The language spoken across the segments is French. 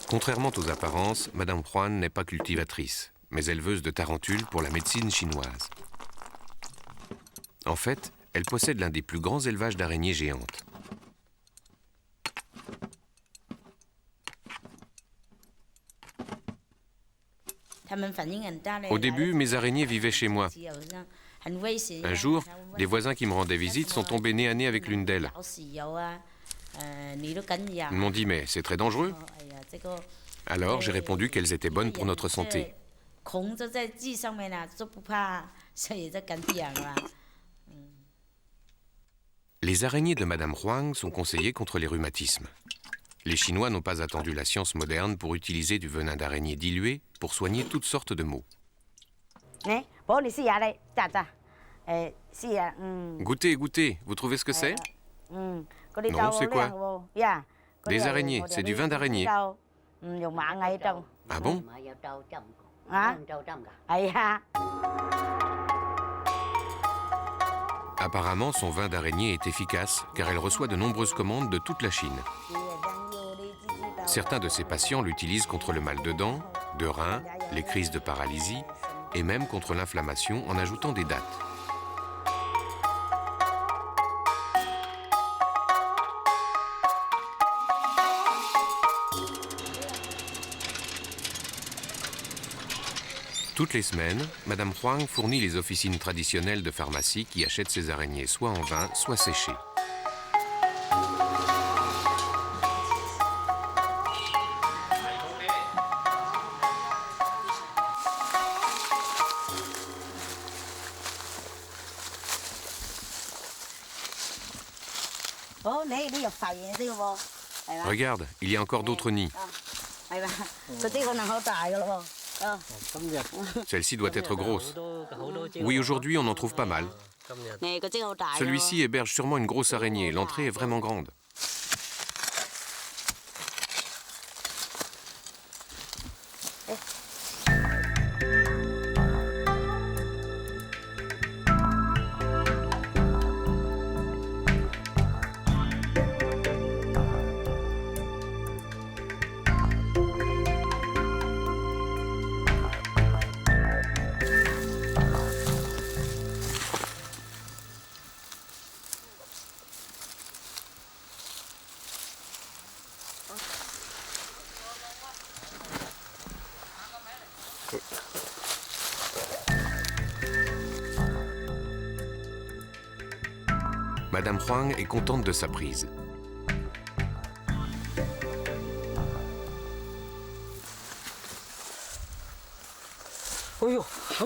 Contrairement aux apparences, Madame Huang n'est pas cultivatrice, mais éleveuse de tarentules pour la médecine chinoise. En fait, elle possède l'un des plus grands élevages d'araignées géantes. Au début, mes araignées vivaient chez moi. Un jour, des voisins qui me rendaient visite sont tombés nez à nez avec l'une d'elles. Ils m'ont dit « mais c'est très dangereux ». Alors j'ai répondu qu'elles étaient bonnes pour notre santé. Les araignées de Madame Huang sont conseillées contre les rhumatismes. Les Chinois n'ont pas attendu la science moderne pour utiliser du venin d'araignée dilué pour soigner toutes sortes de maux. Goûtez, goûtez, vous trouvez ce que c'est? Non, c'est quoi? Des araignées, c'est du vin d'araignée. Ah bon? Apparemment, son vin d'araignée est efficace car elle reçoit de nombreuses commandes de toute la Chine. Certains de ses patients l'utilisent contre le mal de dents, de reins, les crises de paralysie et même contre l'inflammation en ajoutant des dattes. Toutes les semaines, Madame Huang fournit les officines traditionnelles de pharmacie qui achètent ces araignées soit en vin, soit séchées. Regarde, il y a encore d'autres nids. Celle-ci doit être grosse. Oui, aujourd'hui, on en trouve pas mal. Celui-ci héberge sûrement une grosse araignée. L'entrée est vraiment grande. Madame Huang est contente de sa prise.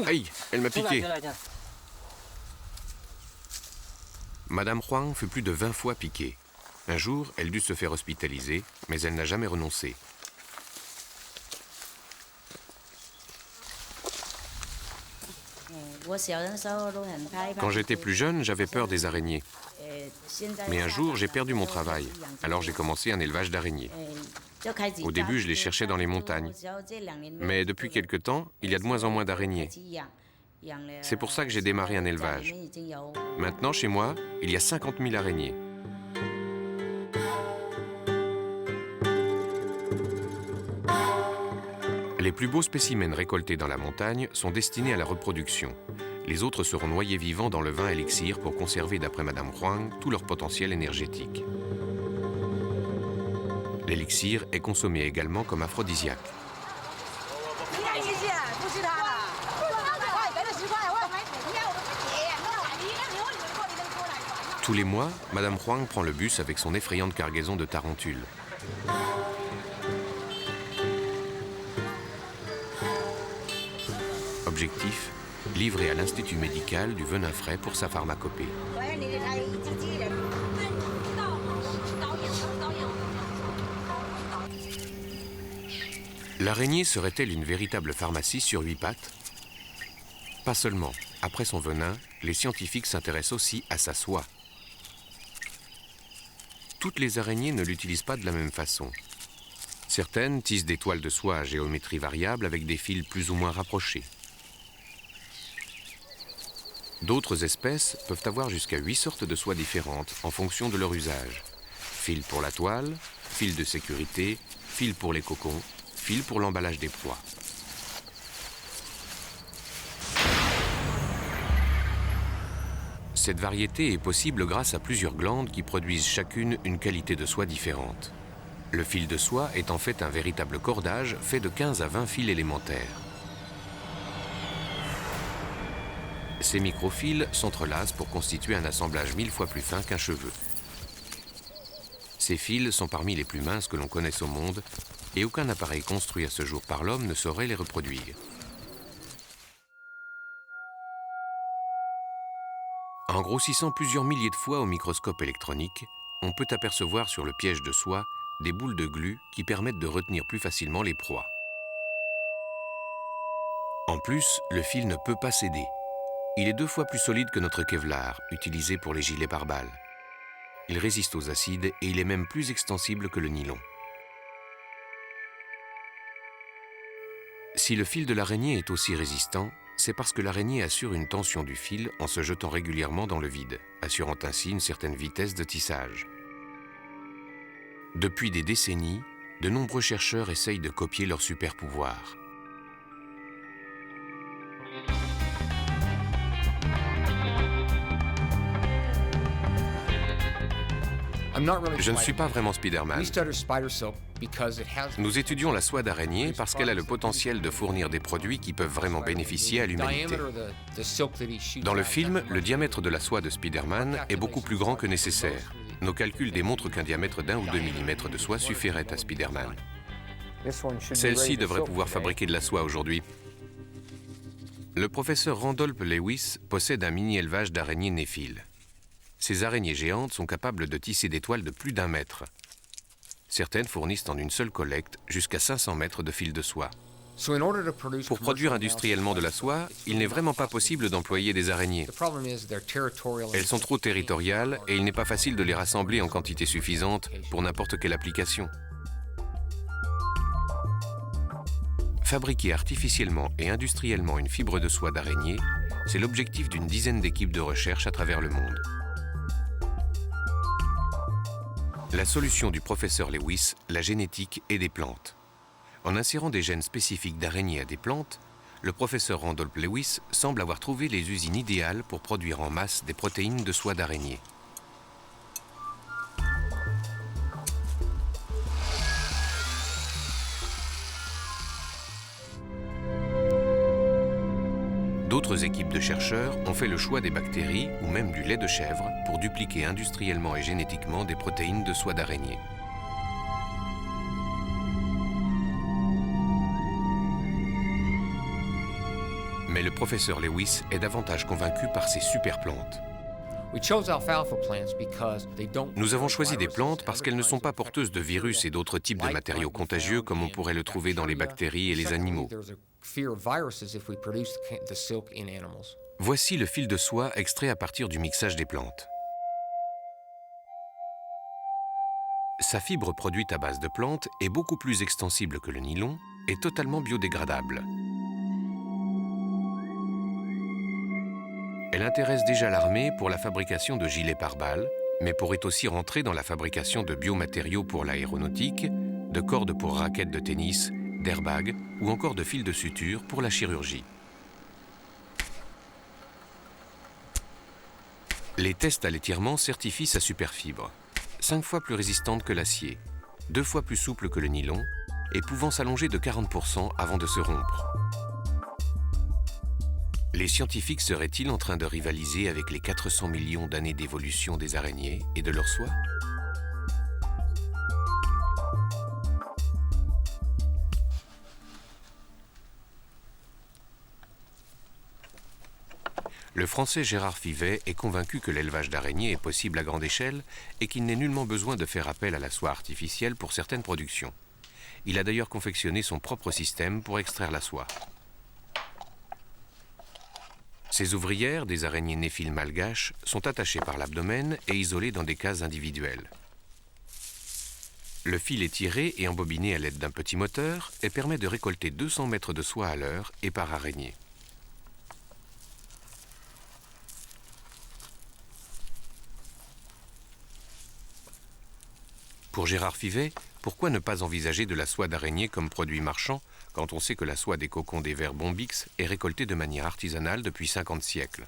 Aïe, elle m'a piqué. Madame Huang fut plus de 20 fois piquée. Un jour, elle dut se faire hospitaliser, mais elle n'a jamais renoncé. Quand j'étais plus jeune, j'avais peur des araignées. Mais un jour, j'ai perdu mon travail. Alors j'ai commencé un élevage d'araignées. Au début, je les cherchais dans les montagnes. Mais depuis quelque temps, il y a de moins en moins d'araignées. C'est pour ça que j'ai démarré un élevage. Maintenant, chez moi, il y a 50 000 araignées. Les plus beaux spécimens récoltés dans la montagne sont destinés à la reproduction. Les autres seront noyés vivants dans le vin élixir pour conserver, d'après Madame Huang, tout leur potentiel énergétique. L'élixir est consommé également comme aphrodisiaque. Tous les mois, Madame Huang prend le bus avec son effrayante cargaison de tarentules. Objectif, livrer à l'Institut médical du venin frais pour sa pharmacopée. L'araignée serait-elle une véritable pharmacie sur 8 pattes? Pas seulement. Après son venin, les scientifiques s'intéressent aussi à sa soie. Toutes les araignées ne l'utilisent pas de la même façon. Certaines tissent des toiles de soie à géométrie variable avec des fils plus ou moins rapprochés. D'autres espèces peuvent avoir jusqu'à 8 sortes de soies différentes en fonction de leur usage. Fil pour la toile, fil de sécurité, fil pour les cocons, fil pour l'emballage des proies. Cette variété est possible grâce à plusieurs glandes qui produisent chacune une qualité de soie différente. Le fil de soie est en fait un véritable cordage fait de 15 à 20 fils élémentaires. Ces microfils s'entrelacent pour constituer un assemblage 1000 fois plus fin qu'un cheveu. Ces fils sont parmi les plus minces que l'on connaisse au monde et aucun appareil construit à ce jour par l'homme ne saurait les reproduire. En grossissant plusieurs milliers de fois au microscope électronique, on peut apercevoir sur le piège de soie des boules de glu qui permettent de retenir plus facilement les proies. En plus, le fil ne peut pas céder. Il est 2 fois plus solide que notre Kevlar, utilisé pour les gilets pare-balles. Il résiste aux acides et il est même plus extensible que le nylon. Si le fil de l'araignée est aussi résistant, c'est parce que l'araignée assure une tension du fil en se jetant régulièrement dans le vide, assurant ainsi une certaine vitesse de tissage. Depuis des décennies, de nombreux chercheurs essayent de copier leur super pouvoir. Je ne suis pas vraiment Spider-Man. Nous étudions la soie d'araignée parce qu'elle a le potentiel de fournir des produits qui peuvent vraiment bénéficier à l'humanité. Dans le film, le diamètre de la soie de Spider-Man est beaucoup plus grand que nécessaire. Nos calculs démontrent qu'un diamètre d'1 ou 2 mm de soie suffirait à Spider-Man. Celle-ci devrait pouvoir fabriquer de la soie aujourd'hui. Le professeur Randolph Lewis possède un mini-élevage d'araignées néphiles. Ces araignées géantes sont capables de tisser des toiles de plus d'1 mètre. Certaines fournissent en une seule collecte jusqu'à 500 mètres de fil de soie. Pour produire industriellement de la soie, il n'est vraiment pas possible d'employer des araignées. Elles sont trop territoriales et il n'est pas facile de les rassembler en quantité suffisante pour n'importe quelle application. Fabriquer artificiellement et industriellement une fibre de soie d'araignée, c'est l'objectif d'une dizaine d'équipes de recherche à travers le monde. La solution du professeur Lewis, la génétique et des plantes. En insérant des gènes spécifiques d'araignées à des plantes, le professeur Randolph Lewis semble avoir trouvé les usines idéales pour produire en masse des protéines de soie d'araignée. D'autres équipes de chercheurs ont fait le choix des bactéries ou même du lait de chèvre pour dupliquer industriellement et génétiquement des protéines de soie d'araignée. Mais le professeur Lewis est davantage convaincu par ces super plantes. Nous avons choisi des plantes parce qu'elles ne sont pas porteuses de virus et d'autres types de matériaux contagieux comme on pourrait le trouver dans les bactéries et les animaux. Voici le fil de soie extrait à partir du mixage des plantes. Sa fibre produite à base de plantes est beaucoup plus extensible que le nylon et totalement biodégradable. Elle intéresse déjà l'armée pour la fabrication de gilets pare-balles, mais pourrait aussi rentrer dans la fabrication de biomatériaux pour l'aéronautique, de cordes pour raquettes de tennis, d'airbags ou encore de fils de suture pour la chirurgie. Les tests à l'étirement certifient sa superfibre, 5 fois plus résistante que l'acier, 2 fois plus souple que le nylon et pouvant s'allonger de 40% avant de se rompre. Les scientifiques seraient-ils en train de rivaliser avec les 400 millions d'années d'évolution des araignées et de leur soie ? Le Français Gérard Fivet est convaincu que l'élevage d'araignées est possible à grande échelle et qu'il n'est nullement besoin de faire appel à la soie artificielle pour certaines productions. Il a d'ailleurs confectionné son propre système pour extraire la soie. Ces ouvrières, des araignées néphiles malgaches, sont attachées par l'abdomen et isolées dans des cases individuelles. Le fil est tiré et embobiné à l'aide d'un petit moteur et permet de récolter 200 mètres de soie à l'heure et par araignée. Pour Gérard Fivet, pourquoi ne pas envisager de la soie d'araignée comme produit marchand quand on sait que la soie des cocons des vers Bombix est récoltée de manière artisanale depuis 50 siècles?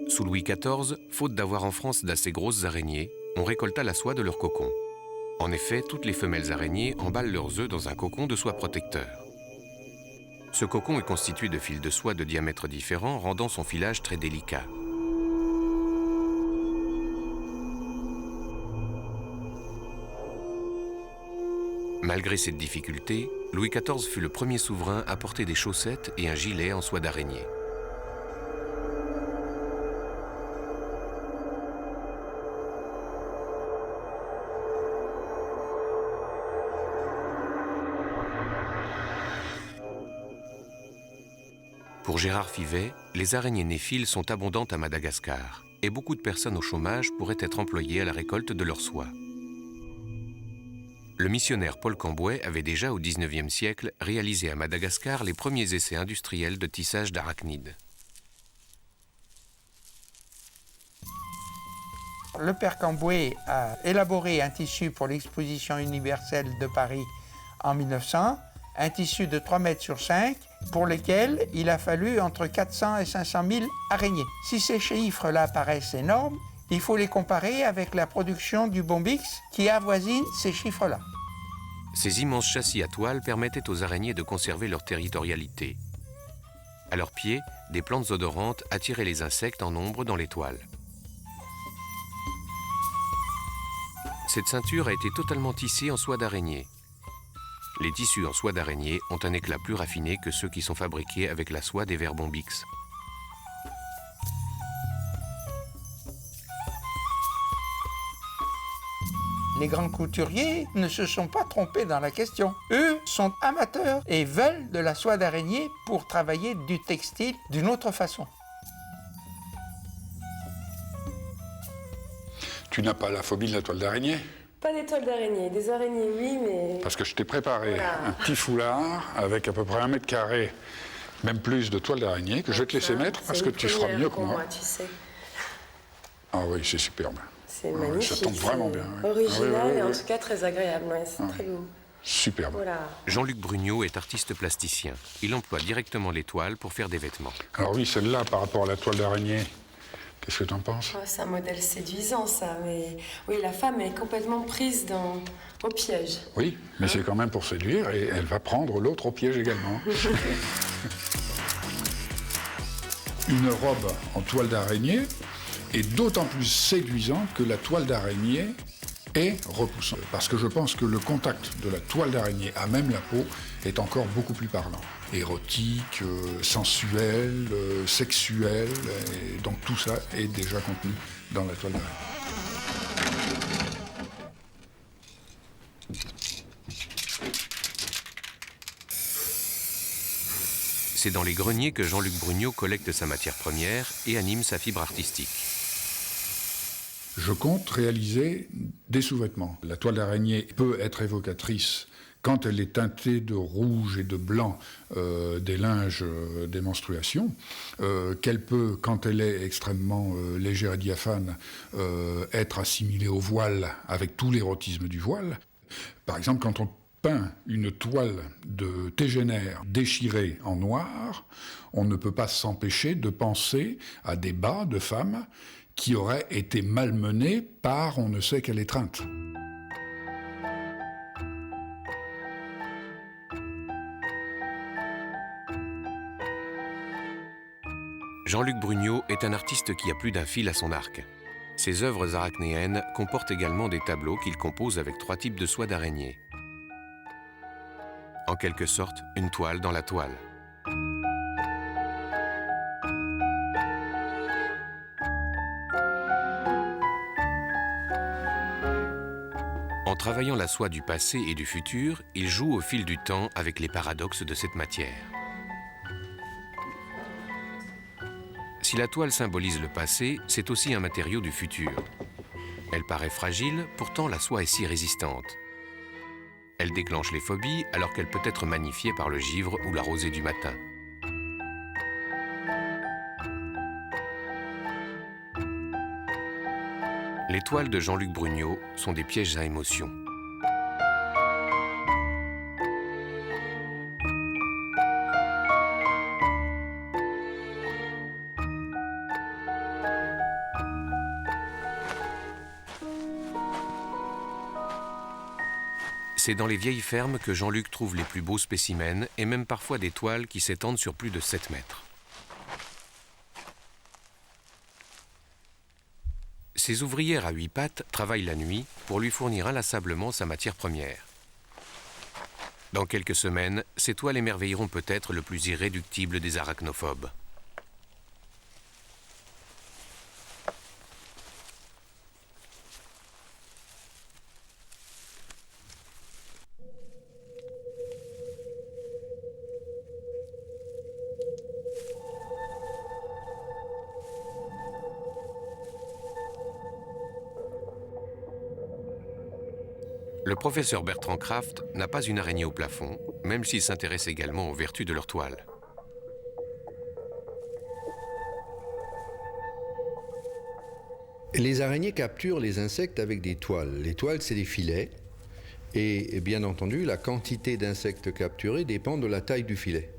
Sous Louis XIV, faute d'avoir en France d'assez grosses araignées, on récolta la soie de leurs cocons. En effet, toutes les femelles araignées emballent leurs œufs dans un cocon de soie protecteur. Ce cocon est constitué de fils de soie de diamètres différents, rendant son filage très délicat. Malgré cette difficulté, Louis XIV fut le premier souverain à porter des chaussettes et un gilet en soie d'araignée. Pour Gérard Fivet, les araignées néphiles sont abondantes à Madagascar et beaucoup de personnes au chômage pourraient être employées à la récolte de leur soie. Le missionnaire Paul Cambouet avait déjà au XIXe siècle réalisé à Madagascar les premiers essais industriels de tissage d'arachnides. Le père Cambouet a élaboré un tissu pour l'exposition universelle de Paris en 1900, un tissu de 3 mètres sur 5, pour lequel il a fallu entre 400 et 500 000 araignées. Si ces chiffres-là paraissent énormes, il faut les comparer avec la production du Bombix qui avoisine ces chiffres-là. Ces immenses châssis à toile permettaient aux araignées de conserver leur territorialité. À leurs pieds, des plantes odorantes attiraient les insectes en nombre dans les toiles. Cette ceinture a été totalement tissée en soie d'araignée. Les tissus en soie d'araignée ont un éclat plus raffiné que ceux qui sont fabriqués avec la soie des vers Bombix. Les grands couturiers ne se sont pas trompés dans la question. Eux sont amateurs et veulent de la soie d'araignée pour travailler du textile d'une autre façon. Tu n'as pas la phobie de la toile d'araignée? Pas des toiles d'araignée, des araignées oui, mais... Parce que je t'ai préparé Voilà. un petit foulard avec à peu près 1 mètre carré, même plus de toile d'araignée, que je vais te laisser mettre parce que tu feras mieux que moi. Tu sais. Ah oui, c'est superbe. C'est Ouais, magnifique. ça tombe vraiment bien. Ouais. Original Ah oui, oui, et en oui. tout cas très agréable, ouais, c'est très beau. Superbe. Voilà. Jean-Luc Brugnot est artiste plasticien. Il emploie directement les toiles pour faire des vêtements. Alors oui, celle-là, par rapport à la toile d'araignée, qu'est-ce que tu en penses? Oh, c'est un modèle séduisant ça, mais oui, la femme est complètement prise au piège. Oui, mais c'est quand même pour séduire et elle va prendre l'autre au piège également. Une robe en toile d'araignée est d'autant plus séduisante que la toile d'araignée est repoussante. Parce que je pense que le contact de la toile d'araignée à même la peau est encore beaucoup plus parlant. Érotique, sensuel, sexuel, et donc tout ça est déjà contenu dans la toile d'araignée. C'est dans les greniers que Jean-Luc Brugnot collecte sa matière première et anime sa fibre artistique. Je compte réaliser des sous-vêtements. La toile d'araignée peut être évocatrice quand elle est teintée de rouge et de blanc des linges des menstruations, qu'elle peut, quand elle est extrêmement légère et diaphane, être assimilée au voile avec tout l'érotisme du voile. Par exemple, quand on peint une toile de tégénère déchirée en noir, on ne peut pas s'empêcher de penser à des bas de femmes qui auraient été malmenés par on ne sait quelle étreinte. Jean-Luc Brugnot est un artiste qui a plus d'un fil à son arc. Ses œuvres arachnéennes comportent également des tableaux qu'il compose avec 3 types de soie d'araignée. En quelque sorte, une toile dans la toile. En travaillant la soie du passé et du futur, il joue au fil du temps avec les paradoxes de cette matière. Si la toile symbolise le passé, c'est aussi un matériau du futur. Elle paraît fragile, pourtant la soie est si résistante. Elle déclenche les phobies alors qu'elle peut être magnifiée par le givre ou la rosée du matin. Les toiles de Jean-Luc Brugnot sont des pièges à émotions. C'est dans les vieilles fermes que Jean-Luc trouve les plus beaux spécimens et même parfois des toiles qui s'étendent sur plus de 7 mètres. Ces ouvrières à 8 pattes travaillent la nuit pour lui fournir inlassablement sa matière première. Dans quelques semaines, ces toiles émerveilleront peut-être le plus irréductible des arachnophobes. Le professeur Bertrand Kraft n'a pas une araignée au plafond, même s'il s'intéresse également aux vertus de leur toile. Les araignées capturent les insectes avec des toiles. Les toiles, c'est des filets. Et bien entendu, la quantité d'insectes capturés dépend de la taille du filet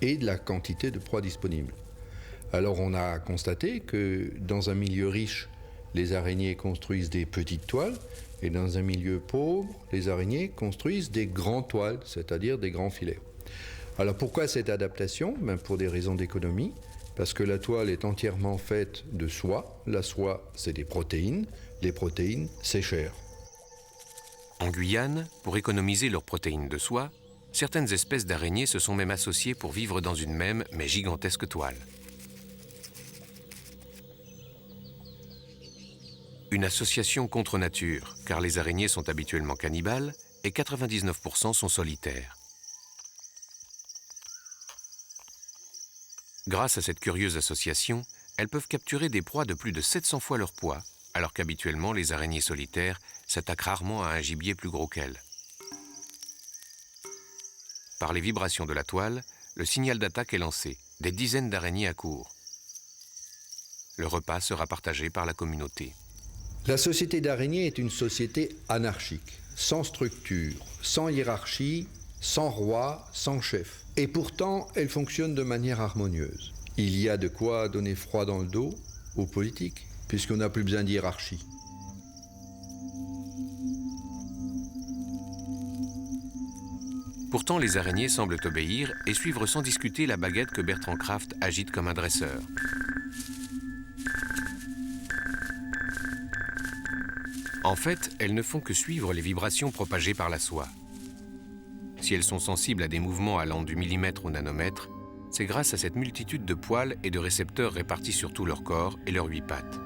et de la quantité de proie disponible. Alors on a constaté que dans un milieu riche, les araignées construisent des petites toiles, et dans un milieu pauvre, les araignées construisent des grandes toiles, c'est-à-dire des grands filets. Alors pourquoi cette adaptation? Pour des raisons d'économie, parce que la toile est entièrement faite de soie. La soie, c'est des protéines. Les protéines, c'est cher. En Guyane, pour économiser leurs protéines de soie, certaines espèces d'araignées se sont même associées pour vivre dans une même mais gigantesque toile. Une association contre nature, car les araignées sont habituellement cannibales et 99% sont solitaires. Grâce à cette curieuse association, elles peuvent capturer des proies de plus de 700 fois leur poids, alors qu'habituellement les araignées solitaires s'attaquent rarement à un gibier plus gros qu'elles. Par les vibrations de la toile, le signal d'attaque est lancé, des dizaines d'araignées accourent. Le repas sera partagé par la communauté. La société d'araignées est une société anarchique, sans structure, sans hiérarchie, sans roi, sans chef. Et pourtant, elle fonctionne de manière harmonieuse. Il y a de quoi donner froid dans le dos aux politiques, puisqu'on n'a plus besoin de hiérarchie. Pourtant, les araignées semblent obéir et suivre sans discuter la baguette que Bertrand Kraft agite comme un dresseur. En fait, elles ne font que suivre les vibrations propagées par la soie. Si elles sont sensibles à des mouvements allant du millimètre au nanomètre, c'est grâce à cette multitude de poils et de récepteurs répartis sur tout leur corps et leurs 8 pattes.